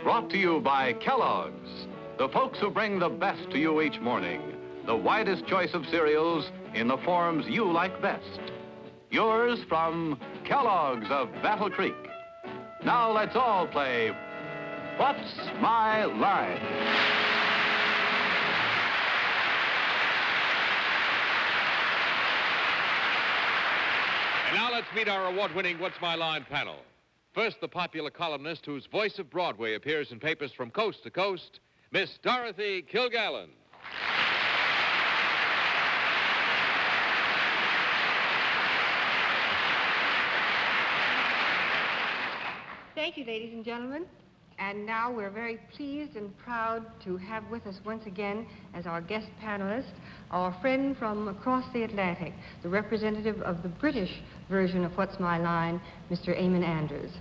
Brought to you by Kellogg's, the folks who bring the best to you each morning. The widest choice of cereals in the forms you like best. Yours from Kellogg's of Battle Creek. Now let's all play What's My Line? And now let's meet our award-winning What's My Line panel. First, the popular columnist whose voice of Broadway appears in papers from coast to coast, Miss Dorothy Kilgallen. Thank you, ladies and gentlemen. And now we're very pleased and proud to have with us once again as our guest panelist our friend from across the Atlantic, the representative of the British version of What's My Line, Mr. Eamonn Andrews.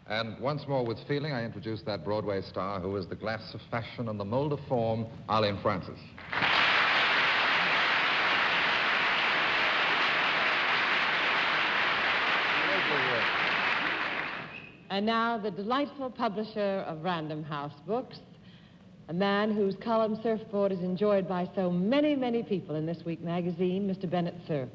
And once more with feeling, I introduce that Broadway star who is the glass of fashion and the mold of form, Arlene Francis. And now the delightful publisher of Random House Books, a man whose column Surfboard is enjoyed by so many, many people in this week's magazine, Mr. Bennett, Cerf.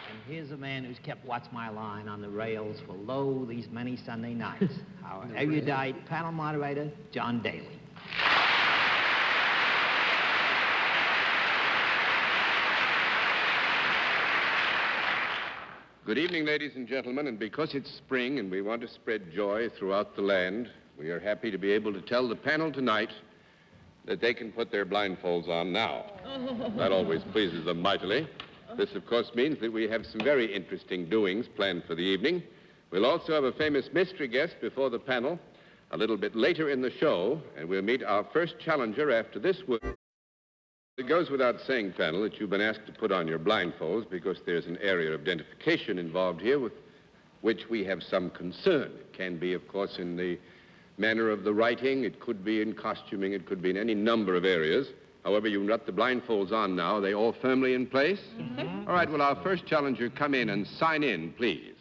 And here's a man who's kept What's My Line on the rails for lo these many Sunday nights. Our erudite panel moderator, John Daly. Good evening, ladies and gentlemen, and because it's spring and we want to spread joy throughout the land, we are happy to be able to tell the panel tonight that they can put their blindfolds on now. That always pleases them mightily. This, of course, means that we have some very interesting doings planned for the evening. We'll also have a famous mystery guest before the panel a little bit later in the show, and we'll meet our first challenger after this word. It goes without saying, panel, that you've been asked to put on your blindfolds because there's an area of identification involved here with which we have some concern. It can be, of course, in the manner of the writing. It could be in costuming. It could be in any number of areas. However, you've got the blindfolds on now. Are they all firmly in place? Mm-hmm. All right, will our first challenger come in and sign in, please?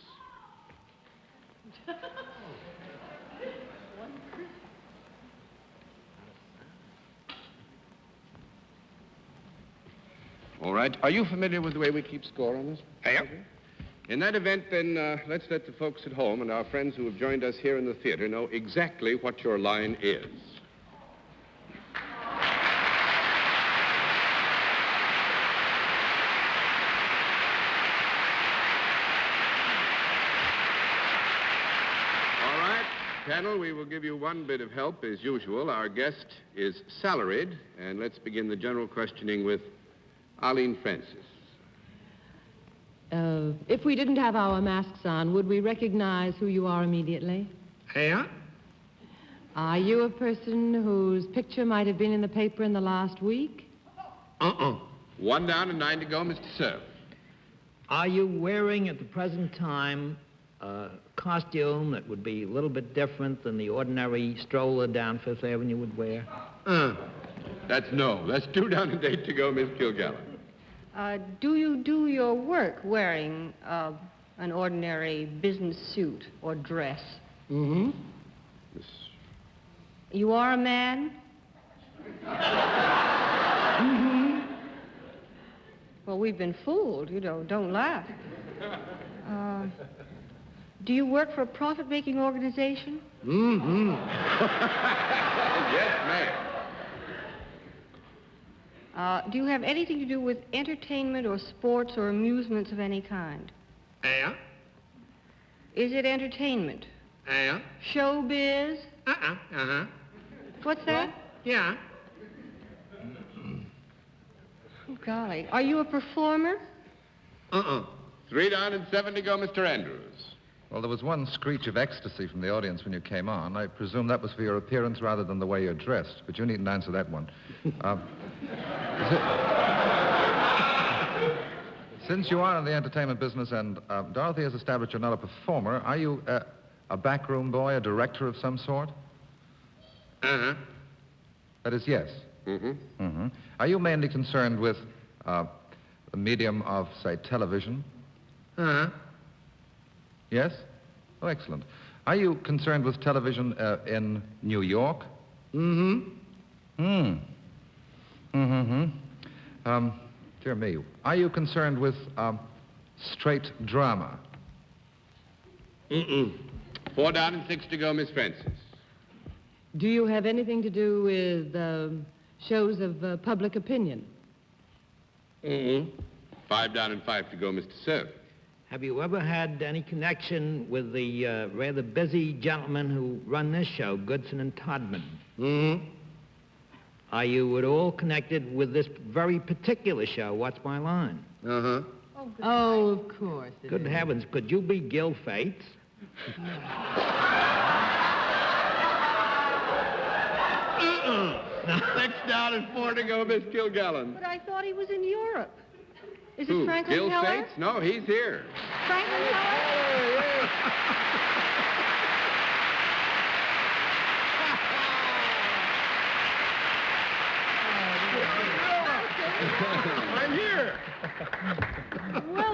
All right. Are you familiar with the way we keep score on this? I am. In that event, then, let's let the folks at home and our friends who have joined us here in the theater know exactly what your line is. All right, panel, we will give you one bit of help as usual. Our guest is salaried, and let's begin the general questioning with Arlene Francis. If we didn't have our masks on, would we recognize who you are immediately? Yeah? Are you a person whose picture might have been in the paper in the last week? One down and 9 to go, Mr. Cerf. Are you wearing at the present time a costume that would be a little bit different than the ordinary stroller down Fifth Avenue would wear? That's no. That's 2 down and 8 to go, Miss Kilgallen. Do you do your work wearing an ordinary business suit or dress? Mm-hmm. Miss... You are a man? Mm-hmm. Well, we've been fooled, you know. Don't laugh. Do you work for a profit-making organization? Mm-hmm. Yes, ma'am. Do you have anything to do with entertainment or sports or amusements of any kind? Yeah? Is it entertainment? Yeah? Showbiz? Uh-huh. What's that? Yeah. Oh, golly. Are you a performer? 3 down and 7 to go, Mr. Andrews. Well, there was one screech of ecstasy from the audience when you came on. I presume that was for your appearance rather than the way you're dressed, but you needn't answer that one. Since you are in the entertainment business and Dorothy has established you're not a performer, are you a backroom boy, a director of some sort? Uh-huh. That is yes. Mm-hmm. Mm-hmm. Are you mainly concerned with the medium of, say, television? Uh-huh. Yes? Oh, excellent. Are you concerned with television in New York? Mm-hmm. Hmm. Mm-hmm. Dear me. Are you concerned with straight drama? Mm-mm. 4 down and 6 to go, Miss Francis. Do you have anything to do with shows of public opinion? Mm-mm. 5 down and 5 to go, Mr. Cerf. Have you ever had any connection with the rather busy gentlemen who run this show, Goodson and Todman? Mm-hmm. Are you at all connected with this very particular show, What's My Line? Uh-huh. Oh, of course. Good heavens, could you be Gil Fates? 6 down and 4 to go, Miss Kilgallen. But I thought he was in Europe. Is Who? it Franklin Gil Heller? Fates? No, he's here. Franklin Heller? I'm here.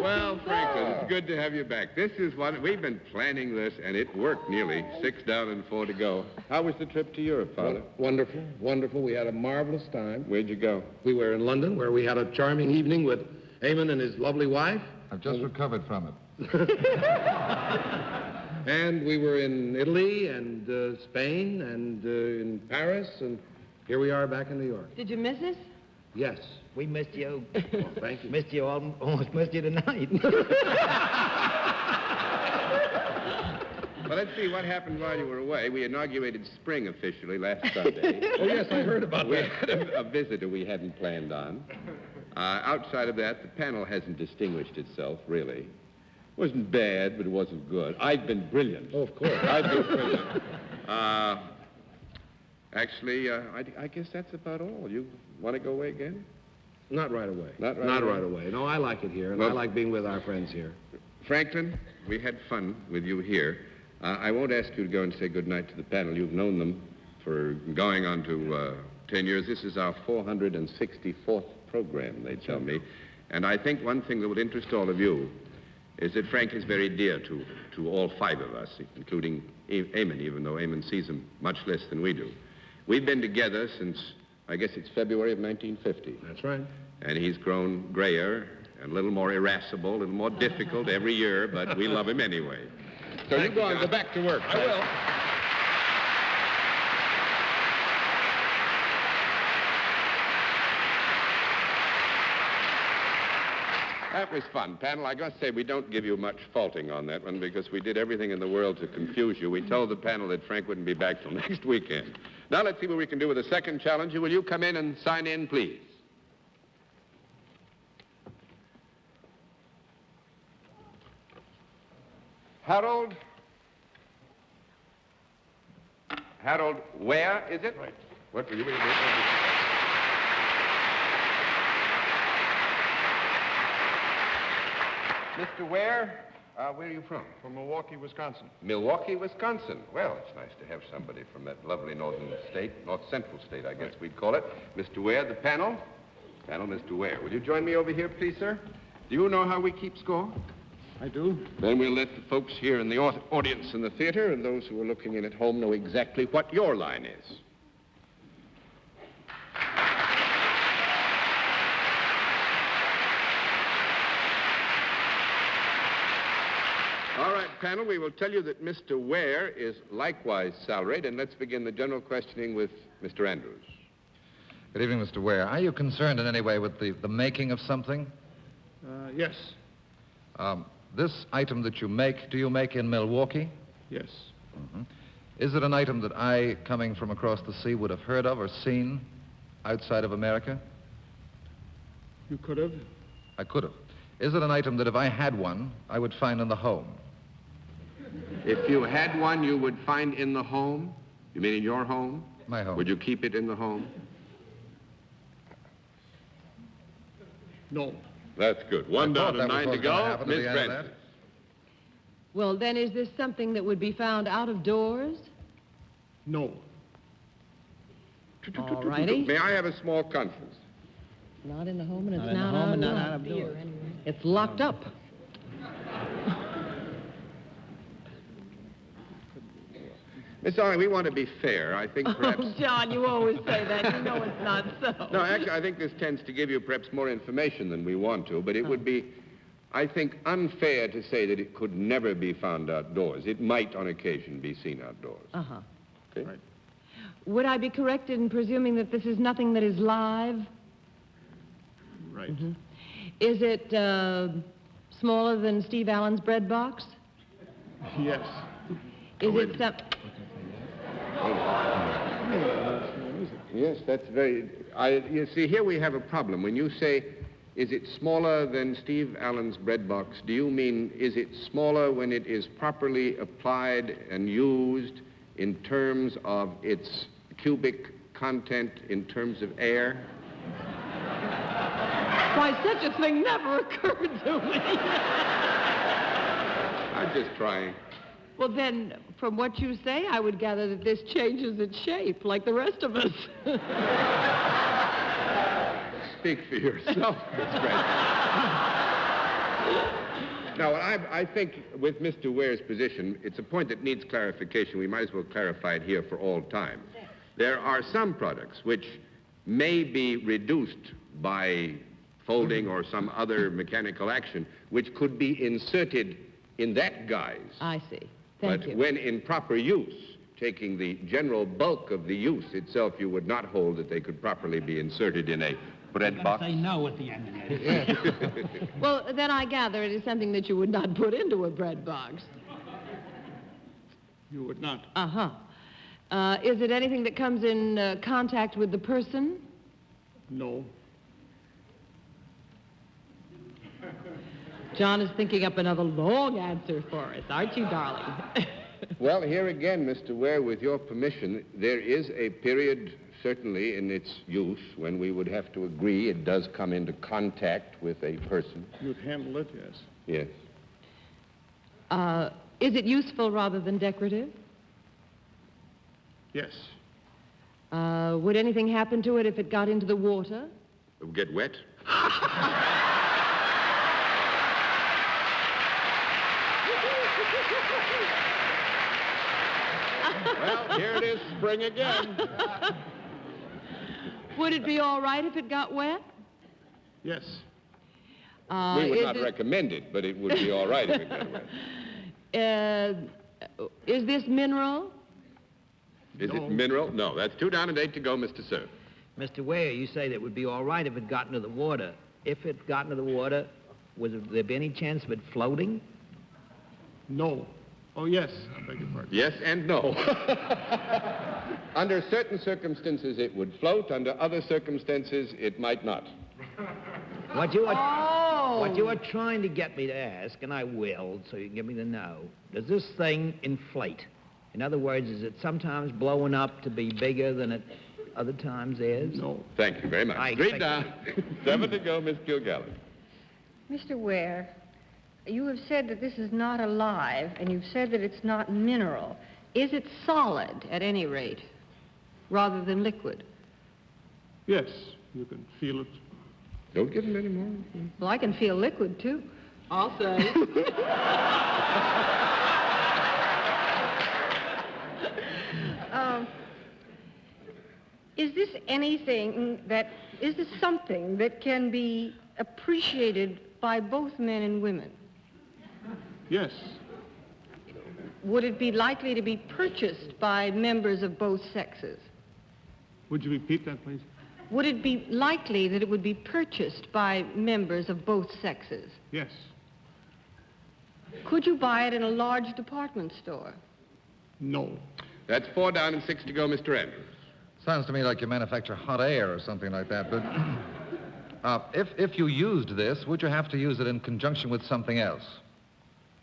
Well, so Franklin, it's good to have you back. This is what we've been planning this, and it worked nearly. 6 down and 4 to go. How was the trip to Europe, Father? Wonderful, wonderful. We had a marvelous time. Where'd you go? We were in London, where we had a charming evening with Eamonn and his lovely wife. I've just recovered from it. And we were in Italy and Spain and in Paris, and here we are back in New York. Did you miss us? Yes. We missed you. Well, thank you. Missed you, almost missed you tonight. Well, let's see what happened while you were away. We inaugurated spring officially last Sunday. Oh, yes, I heard about We that. had a visitor we hadn't planned on. Outside of that, the panel hasn't distinguished itself, really. Wasn't bad, but it wasn't good. I've been brilliant. Oh, of course. I've been brilliant. Actually, I guess that's about all. You want to go away again? Not right away. Not right Not away? right away. No, I like it here, and Well- I like being with our friends here. Franklin, we had fun with you here. I won't ask you to go and say goodnight to the panel. You've known them for going on to 10 years. This is our 464th program, they tell me. And I think one thing that would interest all of you is that Frank is very dear to all 5 of us, including Eamonn, even though Eamonn sees him much less than we do. We've been together since, I guess it's February of 1950. That's right. And he's grown grayer and a little more irascible, a little more difficult every year, but we love him anyway. So you go on, go back to work. I will. That was fun, panel. I got to say, we don't give you much faulting on that one because we did everything in the world to confuse you. We told the panel that Frank wouldn't be back till next weekend. Now let's see what we can do with the second challenge. Will you come in and sign in, please? Harold? Harold, where is it? Right. What will you be? Mr. Ware, where are you from? From Milwaukee, Wisconsin. Milwaukee, Wisconsin. Well, it's nice to have somebody from that lovely northern state, north central state, I guess we'd call it. Mr. Ware, the panel. Panel, Mr. Ware. Will you join me over here, please, sir? Do you know how we keep score? I do. Then we'll let the folks here in the audience in the theater and those who are looking in at home know exactly what your line is. All right, panel, we will tell you that Mr. Ware is likewise salaried, and let's begin the general questioning with Mr. Andrews. Good evening, Mr. Ware. Are you concerned in any way with the making of something? Yes. This item that you make, do you make in Milwaukee? Yes. Mm-hmm. Is it an item that I, coming from across the sea, would have heard of or seen outside of America? You could have. I could have. Is it an item that if I had one, I would find in the home? If you had one you would find in the home? You mean in your home? My home. Would you keep it in the home? No. That's good. 1 I thought down and that was 9 to what was gonna go. happen at the Miss end of Francis. Well, then, is this something that would be found out of doors? No. All righty. May I have a small conference? Not in the home, and it's Not in the not home and not outdoors. out of doors. It's locked up. Miss Arlene, we want to be fair. I think perhaps... Oh, John, you always say that. You know it's not so. No, actually, I think this tends to give you perhaps more information than we want to, but it would be, I think, unfair to say that it could never be found outdoors. It might, on occasion, be seen outdoors. Uh-huh. Okay? Right. Would I be correct in presuming that this is nothing that is live? Right. Mm-hmm. Is it smaller than Steve Allen's bread box? Yes. Is it some... Yes, that's very... you see, here we have a problem. When you say, is it smaller than Steve Allen's bread box, do you mean, is it smaller when it is properly applied and used in terms of its cubic content, in terms of air? Why, such a thing never occurred to me. I'm just trying. Well, then, from what you say, I would gather that this changes its shape, like the rest of us. Speak for yourself, Miss Grant. Now, I think with Mr. Ware's position, it's a point that needs clarification. We might as well clarify it here for all time. There are some products which may be reduced by folding or some other mechanical action, which could be inserted in that guise. I see. Thank But you. when in proper use, taking the general bulk of the use itself, you would not hold that they could properly be inserted in a bread box. Say no at the end of it. Well, then I gather it is something that you would not put into a bread box. You would not. Uh-huh. Is it anything that comes in contact with the person? No. John is thinking up another long answer for us, aren't you, darling? Well, here again, Mr. Ware, with your permission, there is a period, certainly in its use, when we would have to agree it does come into contact with a person. You'd handle it, yes. Yes. Is it useful rather than decorative? Yes. Would anything happen to it if it got into the water? It would get wet? Well, here it is, spring again. Would it be all right if it got wet? Yes. We would not recommend it, but it would be all right if it got wet. Is this mineral? Is it mineral? No, that's 2 down and 8 to go, Mr. Cerf. Mr. Ware, you say that it would be all right if it got into the water. If it got into the water, would there be any chance of it floating? No. Oh, yes. I beg your pardon. Yes and no. Under certain circumstances, it would float. Under other circumstances, it might not. What you are trying to get me to ask, and I will, so you can give me the no, does this thing inflate? In other words, is it sometimes blowing up to be bigger than it other times is? No. Thank you very much. I 3 expect- down, 7 to go, Miss Kilgallen. Mr. Ware, you have said that this is not alive, and you've said that it's not mineral. Is it solid, at any rate, rather than liquid? Yes. You can feel it. Don't give him any more. Well, I can feel liquid, too. I'll say. Is this something that can be appreciated by both men and women? Yes. Would it be likely to be purchased by members of both sexes? Would you repeat that, please? Would it be likely that it would be purchased by members of both sexes? Yes. Could you buy it in a large department store? No. That's 4 down and 6 to go, Mr. Andrews. Sounds to me like you manufacture hot air or something like that, but if you used this, would you have to use it in conjunction with something else?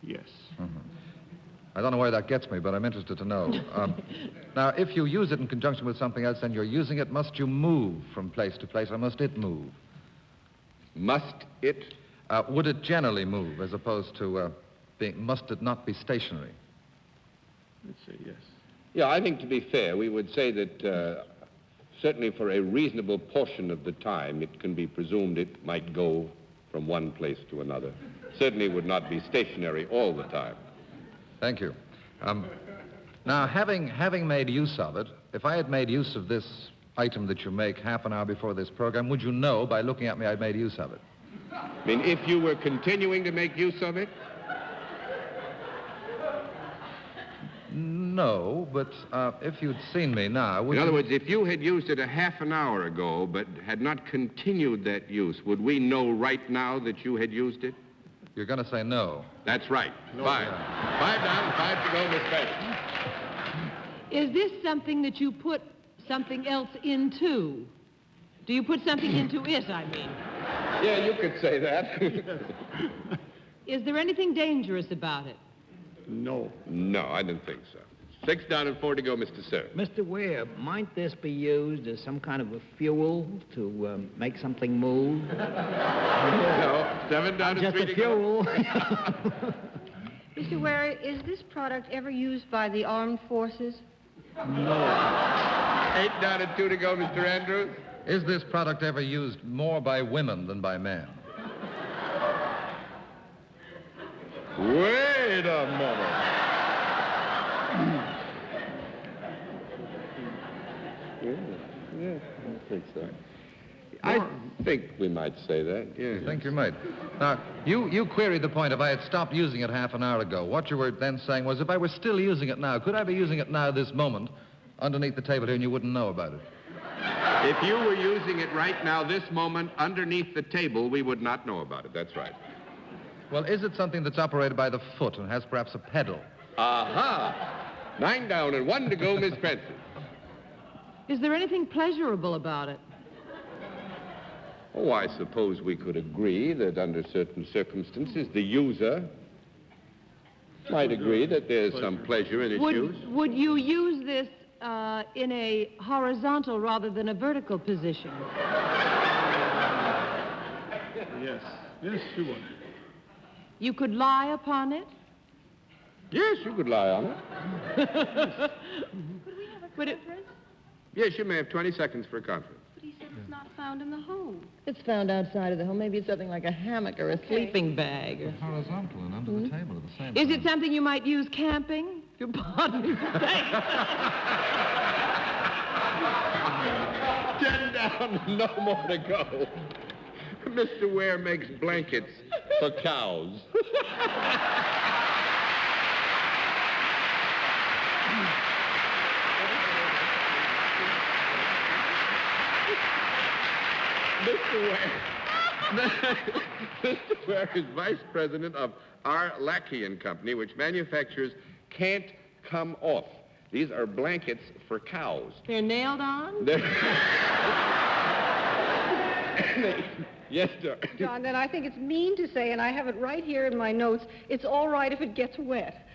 Yes. I don't know where that gets me, but I'm interested to know. Now, if you use it in conjunction with something else and you're using it, must you move from place to place, or must it move? Must it? Would it generally move, as opposed to must it not be stationary? Let's say yes. Yeah, I think to be fair, we would say that certainly for a reasonable portion of the time, it can be presumed it might go from one place to another. Certainly would not be stationary all the time. Thank you. Now, having made use of it, if I had made use of this item that you make half an hour before this program, would you know by looking at me I'd made use of it? I mean, if you were continuing to make use of it? No, but if you'd seen me now, would In other you... words, if you had used it a half an hour ago but had not continued that use, would we know right now that you had used it? You're going to say no. That's right. No, 5. 5 down, 5 to go, Miss Bennett. Is this something that you put something else into? Do you put something into it, I mean? Yeah, you could say that. Is there anything dangerous about it? No. No, I didn't think so. 6 down and 4 to go, Mr. Cerf. Mr. Ware, might this be used as some kind of a fuel to make something move? No. 7 down and Just 3 a to go. fuel. Mr. Ware, is this product ever used by the armed forces? No. 8 down and 2 to go, Mr. Andrews. Is this product ever used more by women than by men? Wait a moment. Yeah, I think so. I think we might say that, yeah. You think you might? Now, you queried the point if I had stopped using it half an hour ago. What you were then saying was if I were still using it now, could I be using it now this moment underneath the table here and you wouldn't know about it? If you were using it right now, this moment, underneath the table, we would not know about it. That's right. Well, is it something that's operated by the foot and has perhaps a pedal? Aha! 9 down and 1 to go, Miss Francis. Is there anything pleasurable about it? Oh, I suppose we could agree that under certain circumstances, the user might agree that there's some pleasure in its use. Would you use this in a horizontal rather than a vertical position? Yes. Yes, you would. You could lie upon it? Yes, you could lie on it. Could we have a Would it- conference? Yes, you may have 20 seconds for a conference. But he said it's not found in the home. It's found outside of the home. Maybe it's something like a hammock or a sleeping bag. Or... Horizontal and under the table at the same Is time. it something you might use camping? If you'll pardon me for saying. 10 down, no more to go. Mr. Ware makes blankets for cows. Mr. Ware is vice president of Arlene and Company, which manufactures Can't Come Off. These are blankets for cows. They're nailed on? Yes, sir. John, then I think it's mean to say, and I have it right here in my notes, it's all right if it gets wet.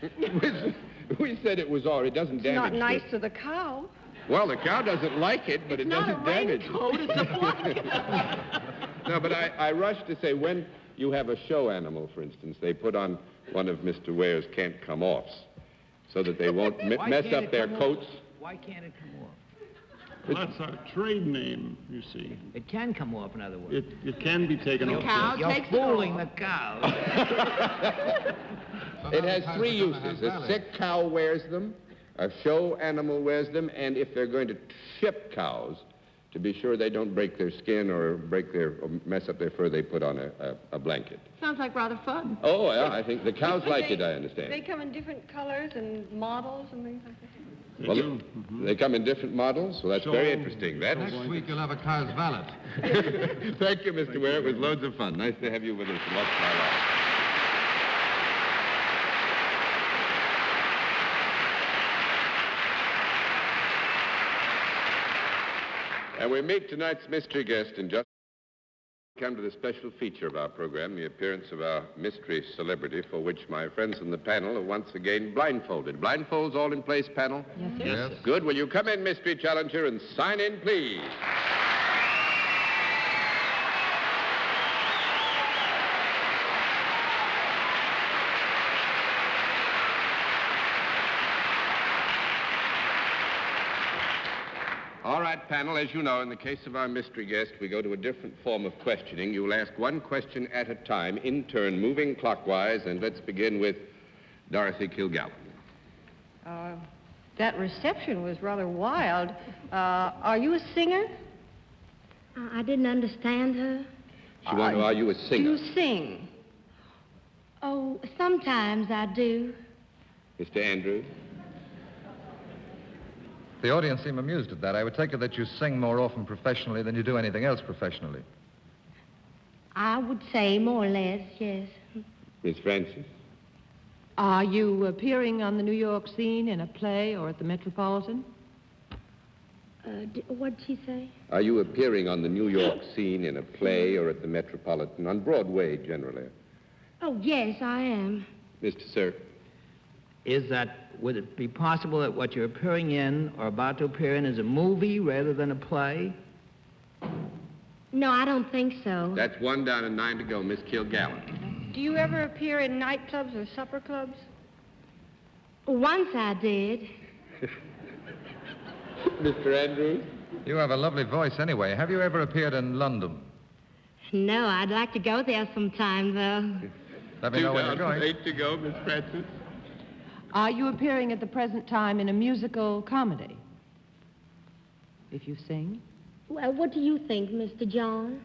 We said it was all. It doesn't It's damage. not nice to the cow. Well, the cow doesn't like it, but it doesn't damage it. Not a raincoat, it's a blanket. No, but I rush to say when you have a show animal, for instance, they put on one of Mr. Ware's Can't Come Offs so that they won't Why mess can't up it their come coats. off? Why can't it come off? Well, that's our trade name, you see. It can come off, in other words. It can be taken The off. cow You're takes it fooling the off. cows. It has 3 uses. A sick cow wears them, a show animal wears them, and if they're going to ship cows, to be sure they don't break their skin or mess up their fur, they put on a blanket. Sounds like rather fun. Oh, yeah, I think the cows like it, I They understand. come in different colors and models and things like that. They Well, do. they come in different models, well, that's very interesting. That's... Next week you'll have a cow's valet. Thank you, Mr. Ware. It was loads of fun. Nice to have you with us. Watch my life. And we meet tonight's mystery guest in just come to the special feature of our program, the appearance of our mystery celebrity, for which my friends on the panel are once again blindfolded. Blindfolds all in place, panel? Yes, sir. Yes. Good. Will you come in, mystery challenger, and sign in, please? All right, panel, as you know, in the case of our mystery guest, we go to a different form of questioning. You will ask one question at a time, in turn, moving clockwise, and let's begin with Dorothy Kilgallen. That reception was rather wild. Are you a singer? I didn't understand her. She wanted to know, are you a singer? Do you sing? Oh, sometimes I do. Mr. Andrews? The audience seem amused at that. I would take it that you sing more often professionally than you do anything else professionally. I would say more or less, yes. Miss Francis? Are you appearing on the New York scene in a play or at the Metropolitan? What'd she say? Are you appearing on the New York scene in a play or at the Metropolitan, on Broadway generally? Oh, yes, I am. Mr. Cerf? Would it be possible that what you're appearing in or about to appear in is a movie rather than a play? No, I don't think so. That's 1 down and 9 to go, Miss Kilgallen. Do you ever appear in nightclubs or supper clubs? Once I did. Mr. Andrews? You have a lovely voice anyway. Have you ever appeared in London? No, I'd like to go there sometime, though. Let me know when you're going. 8 to go, Miss Francis. Are you appearing at the present time in a musical comedy? If you sing? Well, what do you think, Mr. John?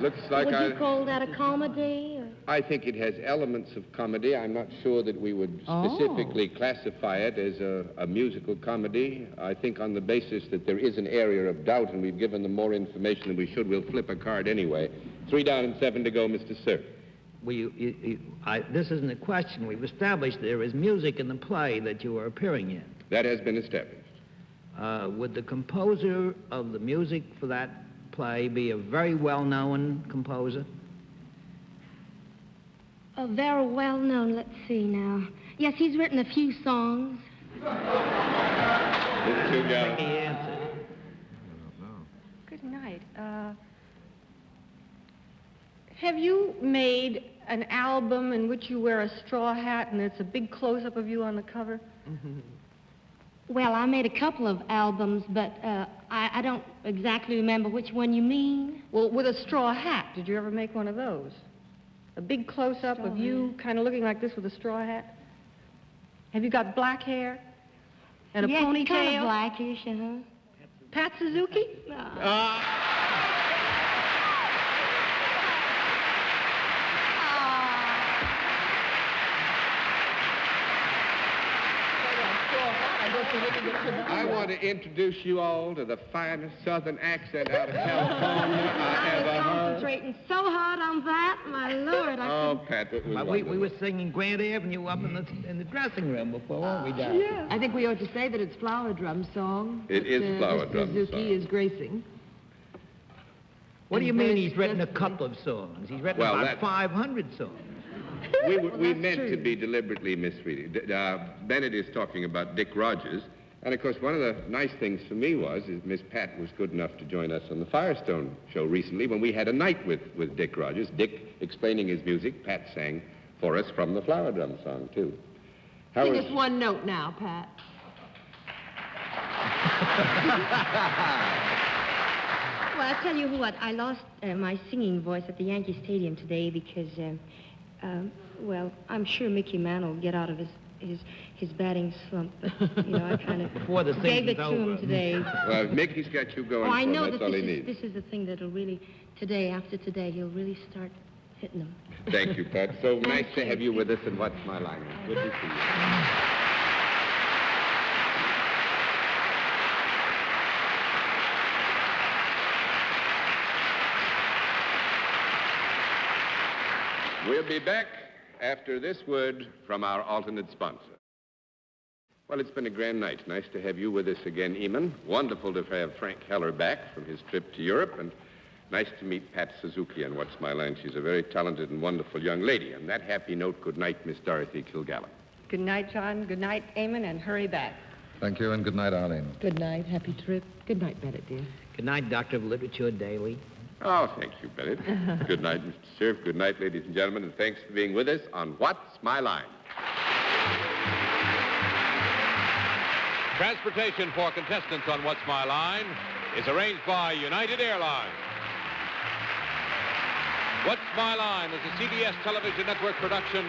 Looks like Would you call that a comedy? Or? I think it has elements of comedy. I'm not sure that we would specifically classify it as a musical comedy. I think on the basis that there is an area of doubt and we've given them more information than we should, we'll flip a card anyway. 3 down and 7 to go, Mr. Cerf. This isn't a question. We've established there is music in the play that you are appearing in. That has been established. Would the composer of the music for that play be a very well-known composer? Oh, very well known. Let's see now. Yes, he's written a few songs. Miss Kilgallen. Good night. Have you made an album in which you wear a straw hat and it's a big close-up of you on the cover? Well, I made a couple of albums, but I don't exactly remember which one you mean. Well, with a straw hat. Did you ever make one of those? A big close-up of you kind of looking like this with a straw hat? Have you got black hair? And a yes, ponytail? kind of blackish, Pat Suzuki? I want to introduce you all to the finest southern accent out of California I ever heard. Concentrating so hard on that, my Lord. Pat, that was We were singing Grant Avenue up in the dressing room before, weren't we, Doc? Yeah. I think we ought to say that it's Flower Drum Song. It is Flower Drum Suzuki Song. is gracing. What do you mean he's written a couple of songs? He's written about 500 songs. We meant to be deliberately misreading. Bennett is talking about Dick Rogers. And, of course, one of the nice things for me is Miss Pat was good enough to join us on the Firestone show recently when we had a night with Dick Rogers. Dick explaining his music. Pat sang for us from the Flower Drum Song, too. Sing us one note now, Pat. Well, I'll tell you what, I lost my singing voice at the Yankee Stadium today because, well, I'm sure Mickey Mantle will get out of his batting slump. But, I kind of gave it to him today. Well, Mickey's got you going I know that's that all he needs. this is the thing that'll really, after today, he'll really start hitting them. Thank you, Pat. So nice to have you with us, and what's my line? Good to see you. We'll be back after this word from our alternate sponsor. Well, it's been a grand night. Nice to have you with us again, Eamonn. Wonderful to have Frank Heller back from his trip to Europe, and nice to meet Pat Suzuki on What's My Line. She's a very talented and wonderful young lady. On that happy note, good night, Miss Dorothy Kilgallen. Good night, John. Good night, Eamonn, and hurry back. Thank you, and good night, Arlene. Good night. Happy trip. Good night, Bennett, dear. Good night, Doctor of Literature, Daly. Oh, thank you, Bennett. Good night, Mr. Cerf. Good night, ladies and gentlemen, and thanks for being with us on What's My Line. Transportation for contestants on What's My Line is arranged by United Airlines. What's My Line is a CBS television network production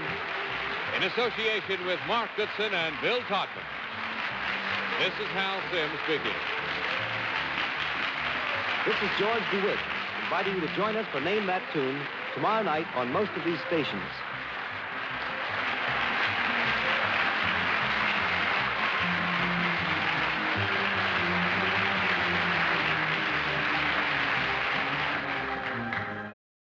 in association with Mark Goodson and Bill Todman. This is Hal Sims speaking. This is George DeWitt, inviting you to join us for Name That Tune tomorrow night on most of these stations.